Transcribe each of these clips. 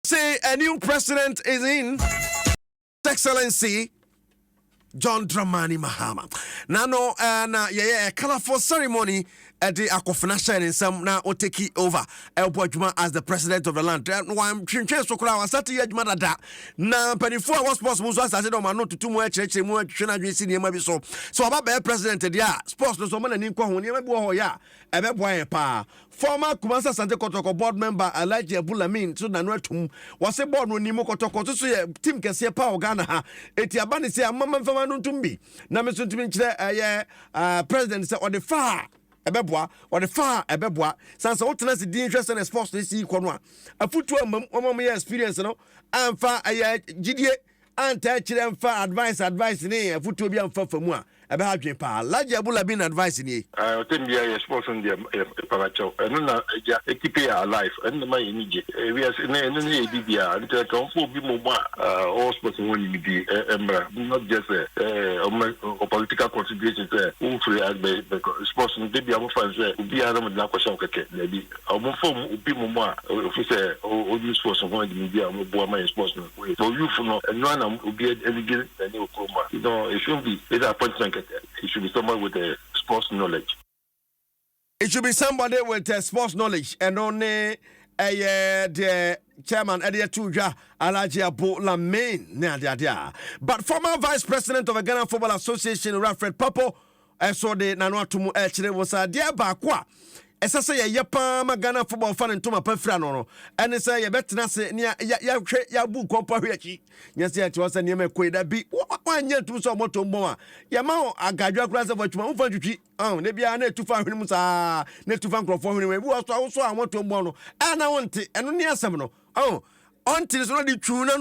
Say a new president is in. Excellency John Dramani Mahama. Nano a colorful ceremony at the Akofina and some now will take it over Elbojuma as the president of the land. I'm Chinchas Sokra was at the Madada. Now, 24 was possible. So I said, I'm not too much. So about the president, sports no so many in Kwahuni, ya, a boy pa. Former Kumasa Sante Kotoko board member Elijah Bulamin, so Nanuatum was a board when Nimo Kotoko to see Tim Cassia Power Ghana. Etiabani say a mama from Anuntumbi. Namasun to me, president on the far. Ebeboa or the far ebeboa sans what the interest and sports this equal a football mom experience no and far a GDA and touch them far advice in a football be unfair for more about Jim Pa large abula been advising ye I think we are sports in the paracho and a keep alive and my immediate we are in any idea until come be more all sports when you not just a political considerations who free sports in the fans be a question maybe our form be more officer or use for some of the media my sports so you for no and one will be any you know it should be either appointment. It should be someone with sports knowledge. It should be somebody with sports knowledge and only the chairman Eddie Tuja Alajia Bulamin. But former vice president of the Ghana Football Association, Alfred Papo, I saw the Nanuatumu Echile was a dear Bakwa. As I say, a Yapama Ghana football fan and Toma Pefrano, and it's a better say near Yabu Compariachi. Yes, it was a near Queda be 1 year to so much more. Yamao, I got your class of what you want to cheat. Oh, maybe I need to find him, net to find for him. Also, I want to mono, and I want it, and only a seminal. Oh. Until it's not the tuna.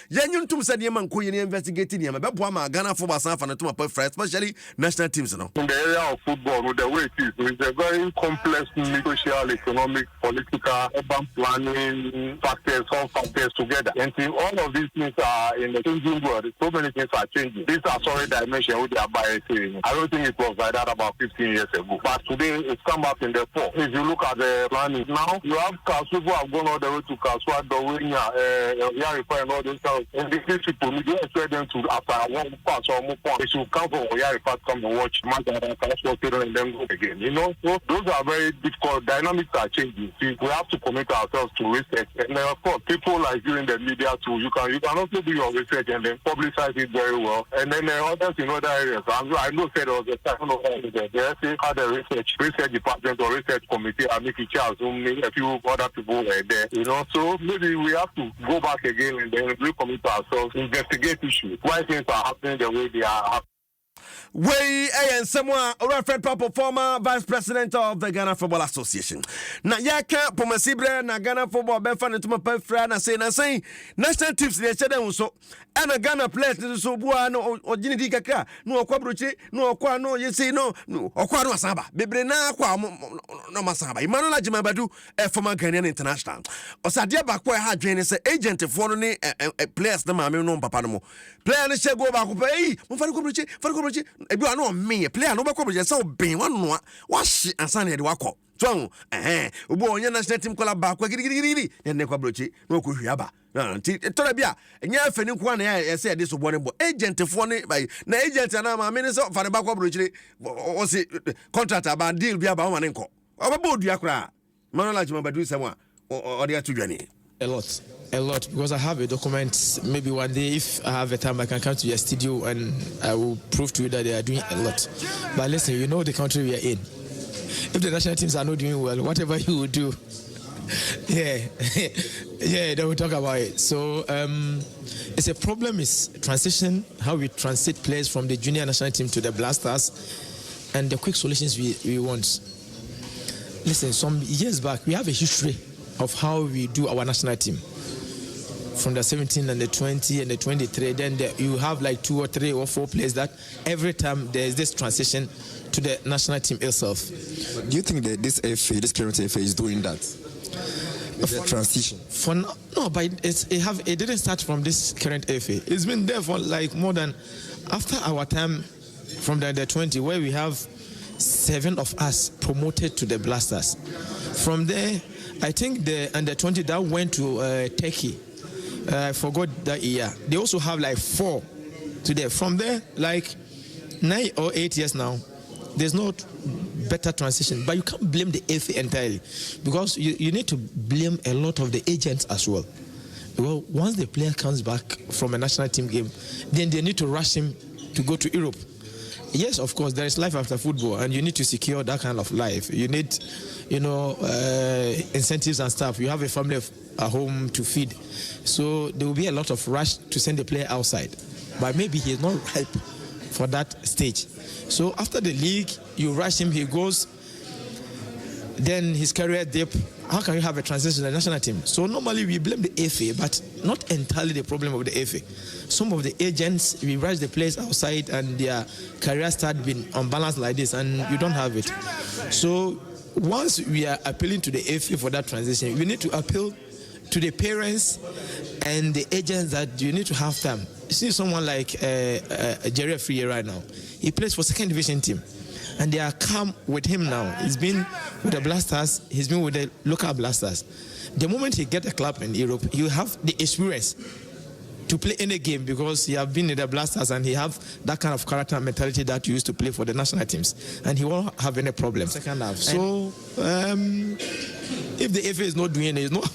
Yan Tum said Yaman Queen investigating him about Wama, Ghana for myself and Tuma Pefra, especially national teams. In the area of football, with the way it is, it's a very complex social, economic, political, urban planning factors, all factors together. And all of these things are in the changing world. So many things are changing. These are sorry dimensions with their bias. I don't think it was like that about 15 years ago. But today it's come up in the fall. If you look at the planning now, you have cars, people have gone all the way to Kaswa, Dowinia, Yarifa, and all those stuff. And these people, we don't expect them to, after one pass or more point, they should come from Yarifa, come and watch Mazda, Kaswa, and then go again. You know, so those are very difficult. Dynamics are changing. See, we have to commit ourselves to research. And then, of course, people like you in the media too, you can also do your research and then publicize it very well. And then others in other areas. I know said there was a time of they had a research department or research committee, and Mickey Charles, a few other people were there, you know. So maybe we have to go back again and then recommit ourselves, investigate issues, why things are happening the way they are happening. Way and someone Alfred Papo, former vice president of the Ghana Football Association. Na yaka pomasibre na Ghana Football Benfan to my pefra na say national teams they said so and a Ghana players so bua no ojini kaka no kwabruchi no kwa no yesi no okwa no asaba bebre na kwa no masaba Emmanuel Ajimabadu former Ghanaian international osadia bakwa ha dwen say agent for no ni players na ma me no papa no player no she go back ko eh mo fa kwabruchi ebi wa no me player no be kwabruchi say obin wa no wa hye ansa na de wakọ so obo onye national team kola ba kwa girigirigiri ne kwabruchi no ko hwiaba nti tora bia enya afani kwa na ya say this obo ne bo agent for ne by na agent na ma me ne so fa ne ba kwabruchi o se contract about deal bia ba ma ne nko obebo odua kra Manuel Ajimabadu say wa o de atudwane a lot because I have a document. Maybe one day if I have a time I can come to your studio and I will prove to you that they are doing a lot. But listen, you know the country we are in. If the national teams are not doing well, whatever you will do, yeah, they will talk about it. So it's a problem is transition, how we transit players from the junior national team to the Blasters, and the quick solutions we want. Listen, some years back we have a history of how we do our national team. From the 17 and the 20 and the 23, then you have like 2 or 3 or 4 players that every time there is this transition to the national team itself. Do you think that this current FA is doing that? The transition? For no, but it didn't start from this current FA. It's been there for like more than, after our time from the 20, where we have 7 of us promoted to the Blasters. From there, I think the under 20 that went to Turkey. I forgot that year. They also have like 4 today. From there, like 9 or 8 years now, there's no better transition. But you can't blame the FA entirely, because you need to blame a lot of the agents as well. Well, once the player comes back from a national team game, then they need to rush him to go to Europe. Yes, of course, there is life after football, and you need to secure that kind of life. You need, incentives and stuff. You have a family at home to feed. So there will be a lot of rush to send the player outside. But maybe he is not ripe for that stage. So after the league, you rush him, he goes, then his career dip. How can you have a transition to the national team? So normally we blame the FA, but not entirely the problem of the FA. Some of the agents, we rush the players outside and their career start being unbalanced like this, and you don't have it. So once we are appealing to the FA for that transition, we need to appeal to the parents and the agents that you need to have time. You see someone like Jerry Free right now. He plays for second division team, and they are calm with him now. He's been with the Blasters. He's been with the local Blasters. The moment he gets a club in Europe, he will have the experience to play any game, because he have been in the Blasters and he have that kind of character and mentality that you used to play for the national teams, and he won't have any problem second half. So if the FA is not doing it, it's not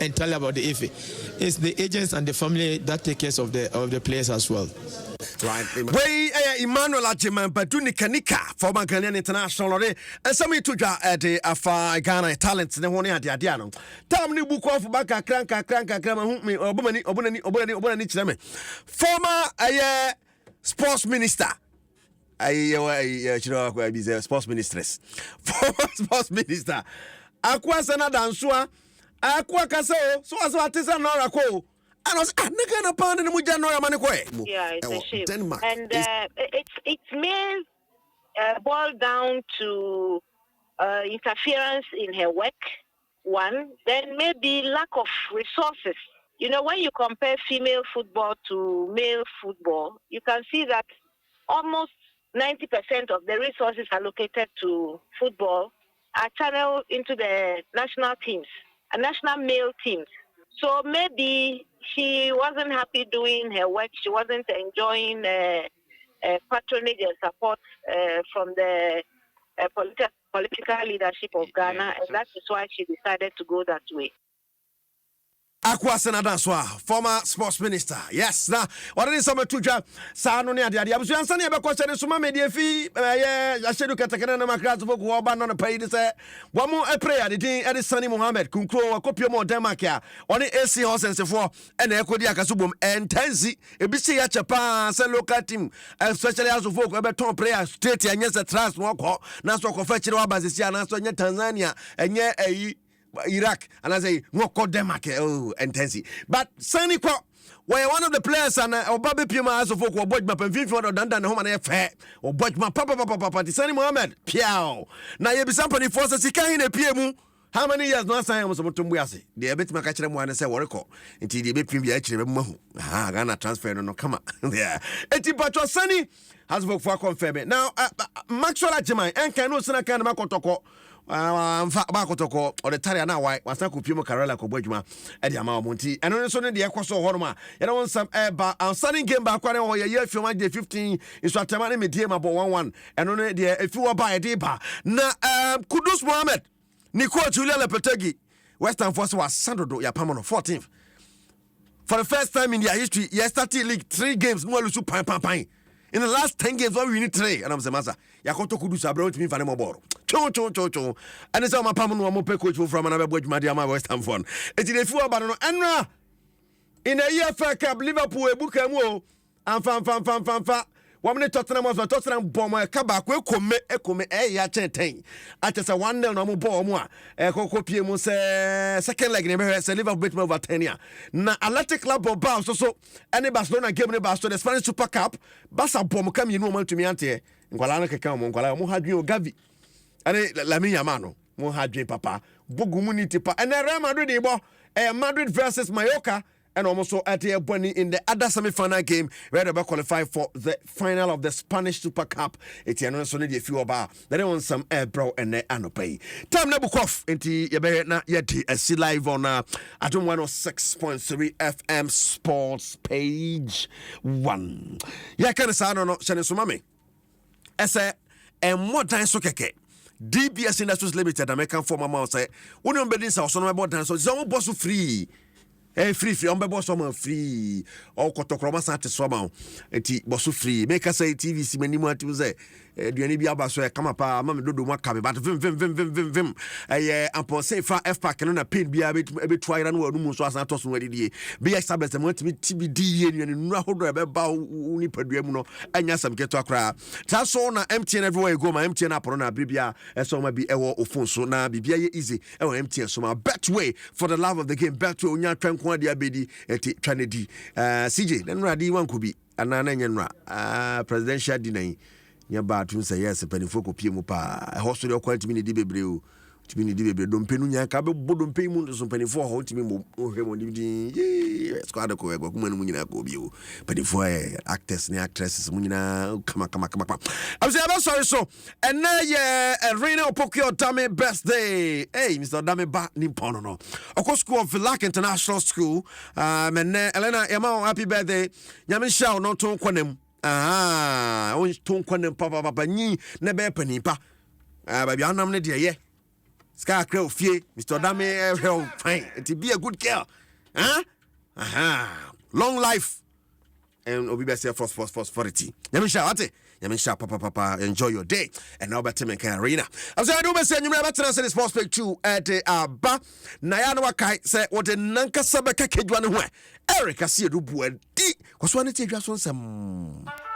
entirely about the FA. It's the agents and the family that take care of the players as well. Right. Way Emmanuel Ajiman Baduni Kanika, former Ghanaian international, and some to the Afa Ghana talents. The one at the Adiano. Tam new book of Baka Cranka Grandma Humi or Obani. Former sports minister. I sports mistress. Former sports minister. Aqua Sanada Ansua. Aqua Caso, so as what is an oracle. And I was nigga pound in the Mujano Manakwe. Yeah, it's a shame. Denmark. And it may boil down to interference in her work, one. Then maybe lack of resources. You know, when you compare female football to male football, you can see that almost 90% of the resources allocated to football are channeled into the national teams, national male teams. So maybe she wasn't happy doing her work. She wasn't enjoying patronage and support from the political leadership of Ghana, and that is why she decided to go that way. Aqua Senadanswa, former sports minister. Yes, now what is some tuja Sano near the idea? I was answering about question Suma media fee. Asiedu Katakana Macras of Waban on a pay this. One more a prayer, the day Eddie Sunny Mohammed, Kunkro, a copy more Demakia, on the AC Horse and so forth, and Ekodia Kasubum, and Tenzi, a BC at Japan, a local team, especially as of folk, about Tom prayer, straight and yes, a trust walk, Naso Confetti Wabazia, Naso Tanzania, and yet a Iraq, and I say, no, call them, intensity. But Sunny Crop, where one of the players and Bobby Pima as of folk or Bodma and Vivian or Dandan home and affair or Bodma Papa, Sunny Mohammed, Piao. Now you be somebody forces he can't in a PMU. How many years no sign was about Tumbuasi? The bit my catch them one and say, Warrico, until the bit Pimbi actually Mohu. Ah, Ghana transfer no come there. Eti Patro Sunny has worked for confirm. Now, Maxwell Ajimai, and can no sooner can Makotoko. Bakotoko or the Taria now, why was not Kupimo Carella Kobojuma at the Amamonti, and only so the Aquaso Horma. You know, some our sunning game back when a year if you might 15 is what Tamani Medium about 1-1, and only the if you were by a deeper. Now, Kudus Mohammed, Nicole Julia Lepetegi, Western Force was Sandro Yapamon 14th. For the first time in their history, yesterday league 3 games, no lose pine. In the last 10 games, we need 3, and I'm the master. Yakoto Kudus abroad me for the mobile. Cho. And it's all my Pamano Mope coach from another boy, Madiama Western Fund. It's in a few about Anna. In a year for Cup, Liverpool, a book and woe, and fan. 1 minute Tottenham was a Tottenham bomber, Kabak, will come, ya chain. At a 1-0 no more bomber, a Coco Piemos, second leg, never has a Liverpool bit over 10 years. Now, Athletic Club of Bows, so any Barcelona game in the the Spanish Super Cup, Bassa bomb coming normal to me, Auntie, and Gualana Cacamo, Mohadrio Gavi, and Lamia Mano, Mohadri Papa, Bugumuni Tipa, and a Real Madrid, Madrid versus Mallorca. and almost at the Boadi in the other semi-final game where they will qualify for the final of the Spanish Super Cup. It's a few about they want some air bro and they pay. Time Nebukov into Yabena Yeti a see live on Adom 106.3 FM Sports page 1. Yeah, can I say no Sumami? I say and more time so keke. DBS Industries Limited American former mouth say when you bedin sa so no about time so some boss free. Free on bebo so free o kotokroma sante so ma enti boss free make us say TVC manimu ati say duane bi aba so e kama pa ma me dodo ma ka be but vim ampon say fa F pack no na pain bia be twa ira no wadu mu so asan to so wadidie be establish mo ati TBD ye nu ahodo e be ba uni padua mu no anya sam keto akra ta so na MTN everywhere you go ma MTN aporo na bibia e so ma bi e wo phone so na bibia ye easy e wo MTN so ma bet way for the love of the game bet way onya twanko dia bedi eti twanedi CJ den radi wan ko bi anana nyenra presidential dinai nya ba tun say yes penifo ko pie mu pa hoso de kwantimi ne di bebre o timi ne di bebre dompenu nya ka be bodompe mu so penifo ho timi mo hwemo di squad ko ego kuma mu nyina ko bi o penifo actors ne actresses mu nyina kama I'm say about sorry so and na ye Rena Opokyo Dame birthday hey Mr. Dame ba ni pono no Oko School of Vilak International School menne Elena yama happy birthday nyame sha no ton kwanem on ton kwanem papa ni na be panipa ba bia nam ne de ye ska kra ofie Mr. Dame fine to be a good girl long life and obi be say prosperity nyame sha ate nyame sha papa enjoy your day and now better me can arena Asiedu be say nyame better say sports page 2 at aba na ya no wakai say what nanka sabeka Kegyiwa ne ho Eric Asiedu Boadi kwaso ne ti adwa so nsem